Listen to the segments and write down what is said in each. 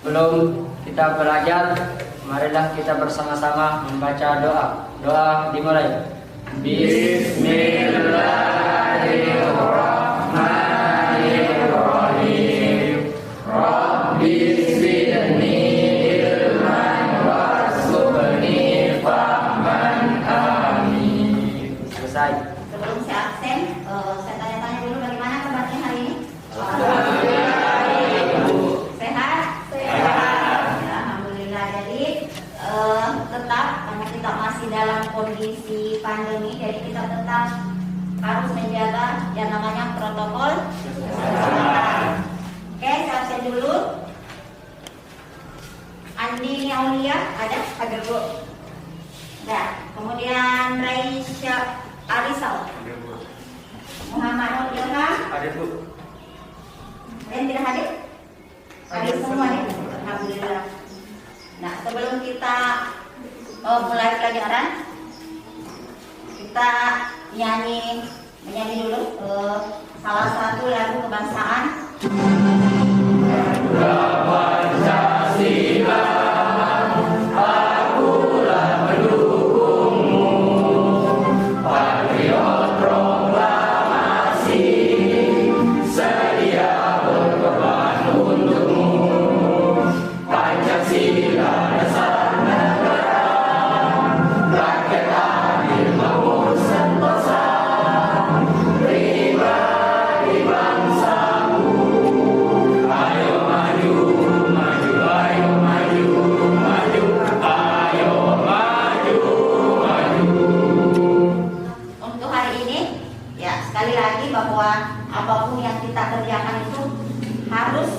Sebelum kita belajar, marilah kita bersama-sama membaca doa. Doa dimulai. Bismillahirrahmanirrahim. Rabbi zidni ilman warzuqni fahman. Amin. Selesai. Sebelum saya absen, saya tanya-tanya dulu bagaimana kabarnya hari ini? Sehat? Sehat. Ya, alhamdulillah. Jadi tetap karena kita masih dalam kondisi pandemi, jadi kita tetap harus menjaga yang namanya protokol kesehatan. Oke, saya absen dulu. Andi Aulia ada? Hadir Bu. Nah, kemudian Raisya Arisal, Muhammad Nur Ilham, Hadir Bu. yang tidak hadir? Hadir semua nih. Alhamdulillah. Nah, sebelum kita mulai pelajaran, kita menyanyi dulu salah satu lagu kebangsaan. Pancasila, akulah pendukungmu, patriot proklamasi, sedia berkorban untukmu. Pancasila dasar negara, rakyat adil makmur sentosa, pribadi bangsaku. Ayo maju, maju, ayo maju, maju, ayo maju, maju. Untuk hari ini, ya sekali lagi bahwa apapun yang kita kerjakan itu harus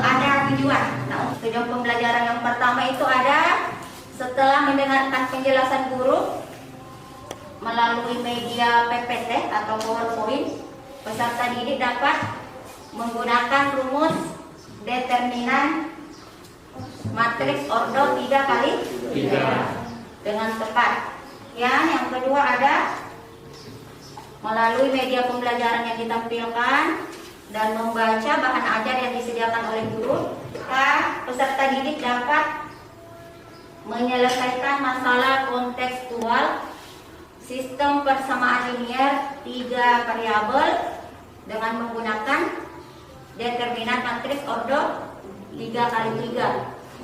ada tujuan. Nah, tujuan pembelajaran yang pertama itu ada setelah mendengarkan penjelasan guru melalui media PPT atau PowerPoint, peserta didik dapat menggunakan rumus determinan matriks ordo 3x3 dengan tepat. Yang kedua ada melalui media pembelajaran yang ditampilkan dan membaca bahan ajar yang disediakan oleh guru, peserta didik dapat menyelesaikan masalah kontekstual sistem persamaan linier 3 variabel dengan menggunakan determinan matriks ordo 3x3.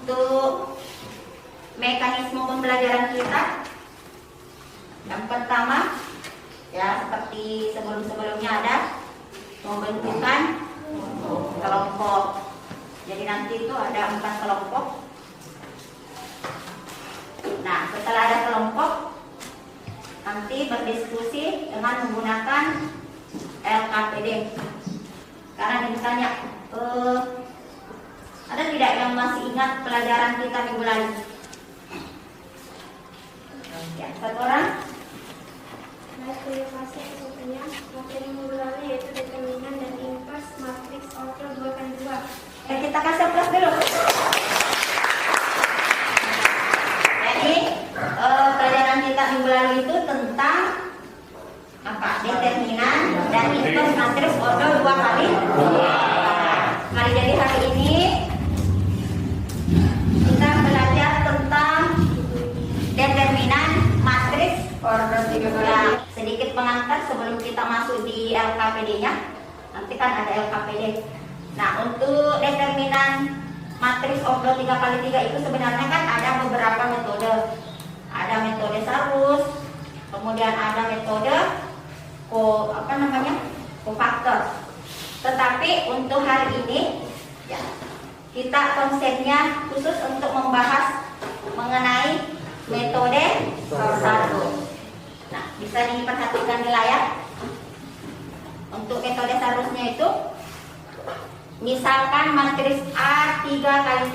Untuk mekanisme pembelajaran kita, yang pertama ya seperti sebelum-sebelumnya ada pembentukan kelompok. Jadi nanti itu ada 4 kelompok. Nah, setelah ada kelompok, nanti berdiskusi dengan menggunakan LKPD. Karena ditanya, ada tidak yang masih ingat pelajaran kita minggu lalu? Ya, satu orang. Materi fase satunya, materi minggu lalu yaitu determinan dan inverse matriks ordo 2x2. Kita kasih plus dulu. Jadi pelajaran kita minggu lalu itu tentang apa? Determinan dan inverse matriks ordo 2x2. Jadi hari ini kita belajar tentang determinan matriks ordo 3x3. Sedikit pengantar sebelum kita masuk di LKPD-nya. Nanti kan ada LKPD. Nah, untuk determinan matriks ordo 3x3 itu sebenarnya kan ada beberapa metode. Ada metode Sarus, kemudian ada metode kofaktor. Tetapi untuk hari ini ya, kita konsepnya khusus untuk membahas mengenai metode Sarus. Nah, bisa diperhatikan di layar. Untuk metode Sarusnya itu, misalkan matriks A 3x3.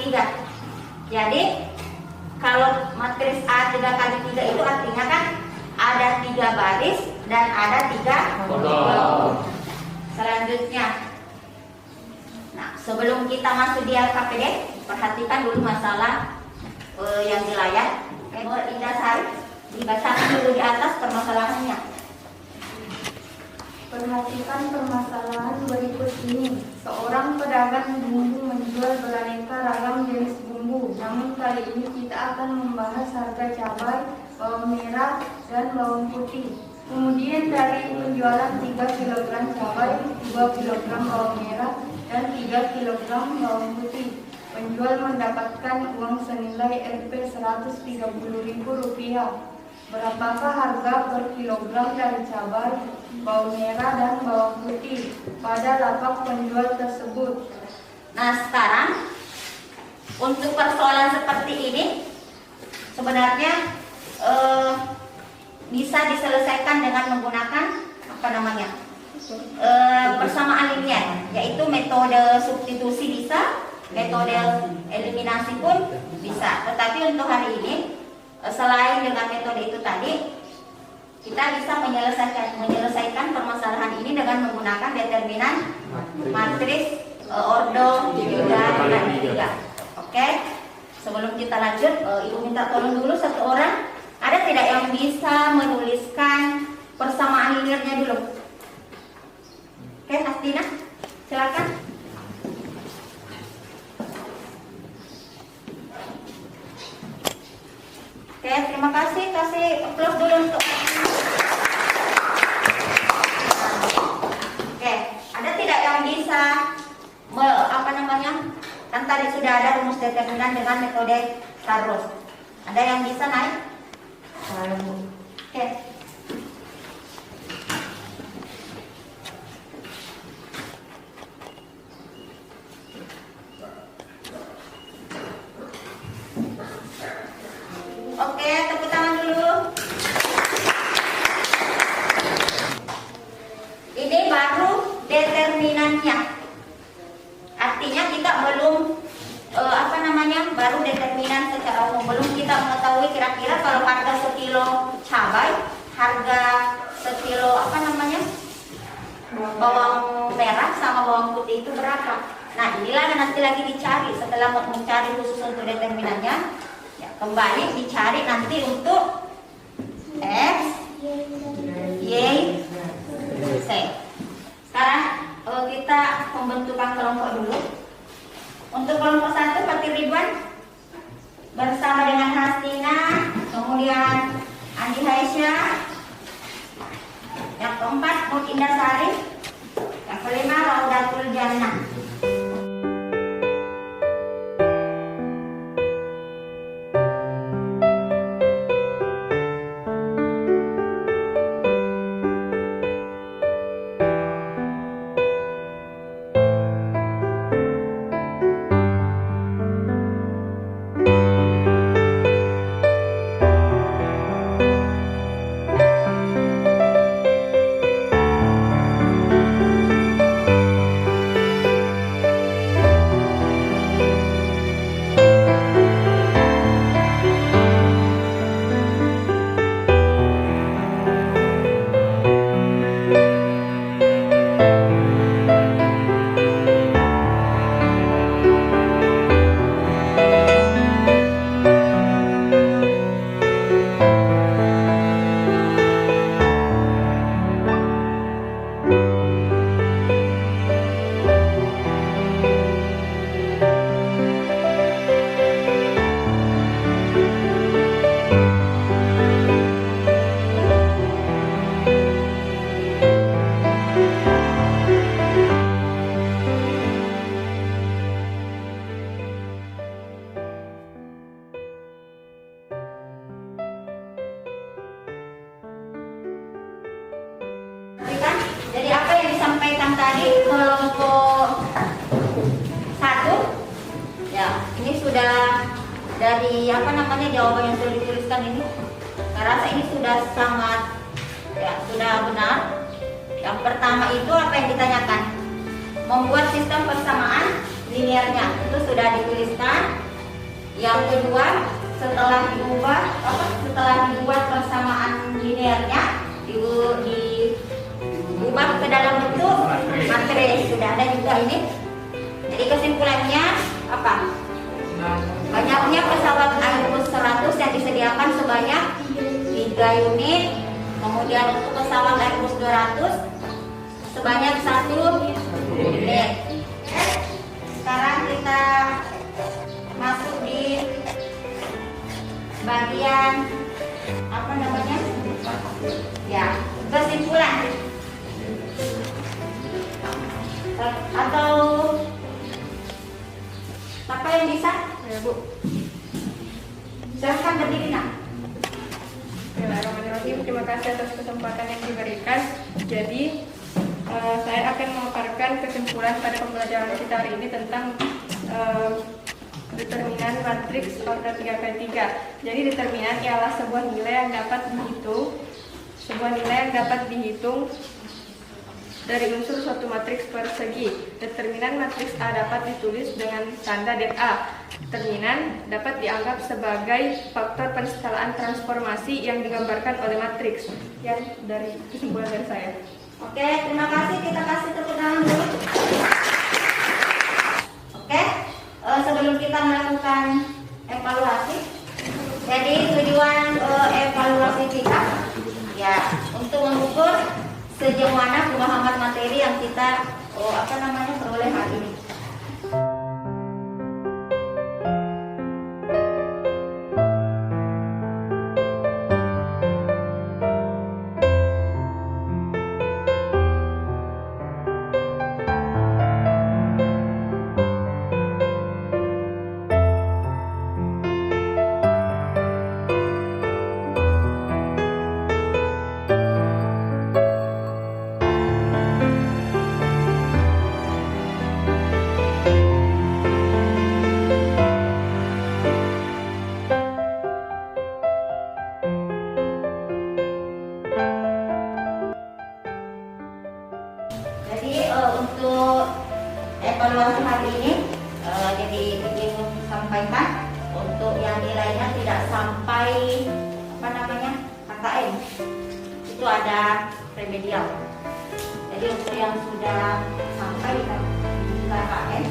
Jadi kalau matriks A 3x3 itu artinya kan ada 3 baris dan ada 3 kolom. Selanjutnya, nah sebelum kita masuk di LKPD, perhatikan dulu masalah yang di layar. Nur Indah Sari, dibacakan dulu di atas permasalahannya. Perhatikan permasalahan berikut ini. Seorang pedagang bingung menjual beraneka ini kita akan membahas harga cabai, bawang merah, dan bawang putih. Kemudian dari penjualan 3 kg cabai, 2 kg bawang merah, dan 3 kg bawang putih, penjual mendapatkan uang senilai Rp130.000. Berapakah harga per kilogram dari cabai, bawang merah, dan bawang putih pada lapak penjual tersebut? Nah, sekarang untuk persoalan seperti ini sebenarnya bisa diselesaikan dengan menggunakan persamaan linier, yaitu metode substitusi bisa, metode eliminasi pun bisa. Tetapi untuk hari ini selain dengan metode itu tadi, kita bisa menyelesaikan permasalahan ini dengan menggunakan determinan matriks ordo 3 Oke, sebelum kita lanjut, Ibu minta tolong dulu satu orang. Ada tidak yang bisa menuliskan persamaan liniernya dulu? Oke, Astina, silakan. Oke, terima kasih. Kasih applause dulu untuk. Oke, ada tidak yang bisa kan tadi sudah ada rumus determinan dengan metode Starros. Ada yang bisa naik? Oke. Oke, tepuk tangan dulu. Ini baru determinannya. Artinya kita belum baru determinan secara umum. Belum kita mengetahui kira-kira kalau harga sekilo cabai, harga sekilo bawang merah sama bawang putih itu berapa. Nah, inilah nanti lagi dicari setelah mencari khusus untuk determinannya. Ya, kembali dicari nanti untuk X, Y, Z. Sekarang kita pembentukan kelompok dulu. Untuk kelompok 1 Fatir Ridwan bersama dengan Hastina, kemudian Andi Haisya, yang keempat Mut Indah Sari, yang kelima Raudatul Jannah. Jadi apa yang disampaikan tadi kelompok 1, ya ini sudah dari jawaban yang sudah dituliskan ini. Saya rasa ini sudah sangat sudah benar. Yang pertama itu apa yang ditanyakan? Membuat sistem persamaan liniernya itu sudah dituliskan. Yang kedua, setelah dibuat persamaan liniernya diubah ke dalam bentuk materi, sudah ada juga ini. Jadi kesimpulannya apa? Banyaknya pesawat Airbus 100 yang disediakan sebanyak 3 unit. Kemudian untuk pesawat Airbus 200 sebanyak 1 unit. Sekarang kita masuk di Siapa yang bisa? Ya, Bu. Silahkan berdiri nak. Bismillahirrahmanirrahim. Terima kasih atas kesempatan yang diberikan. Jadi, saya akan memaparkan kesimpulan pada pembelajaran kita hari ini tentang determinan matriks order 3x3. Jadi, determinan ialah sebuah nilai yang dapat dihitung dari unsur suatu matriks persegi. Determinan matriks A dapat ditulis dengan tanda det A. Determinan dapat dianggap sebagai faktor pensetelaan transformasi yang digambarkan oleh matriks. Yang dari kesimpulan dari saya. Oke, terima kasih. Kita kasih tepuk tangan dulu. Oke, sebelum kita melakukan evaluasi, jadi tujuan evaluasi kita ya untuk mengukur sejauh mana pemahaman materi yang kita peroleh hari ini. Jadi untuk evaluasi hari ini, jadi ingin sampaikan untuk yang nilainya tidak sampai KKM, itu ada remedial. Jadi untuk yang sudah sampai di KKM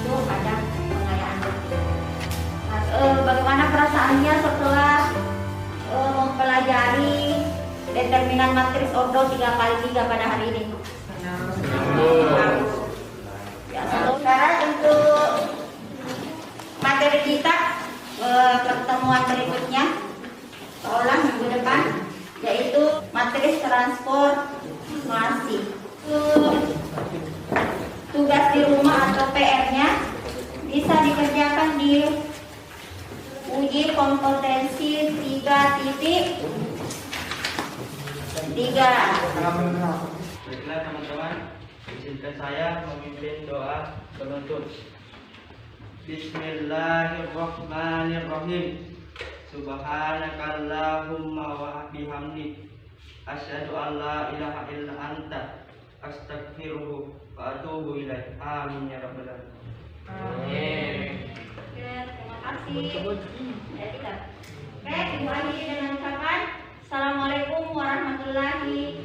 itu ada pengayaan lebih. Nah, bagaimana perasaannya setelah mempelajari determinan matriks ordo 3x3 pada hari ini? Ya, sekarang untuk materi kita pertemuan berikutnya seolah minggu depan, yaitu matriks transformasi. Tugas di rumah atau PR-nya bisa dikerjakan di uji kompetensi 3.3. Baiklah teman-teman, izinkan saya memimpin doa penutup. Bismillahirrahmanirrahim. Subhanakallahumma wa bihamdik, asyhadu an la ilaha illa anta, astaghfiruhu wa atubu ilaik. Amin ya rabbal alamin. Oke, terima kasih. Oke, dimulai dengan ucapan Assalamualaikum warahmatullahi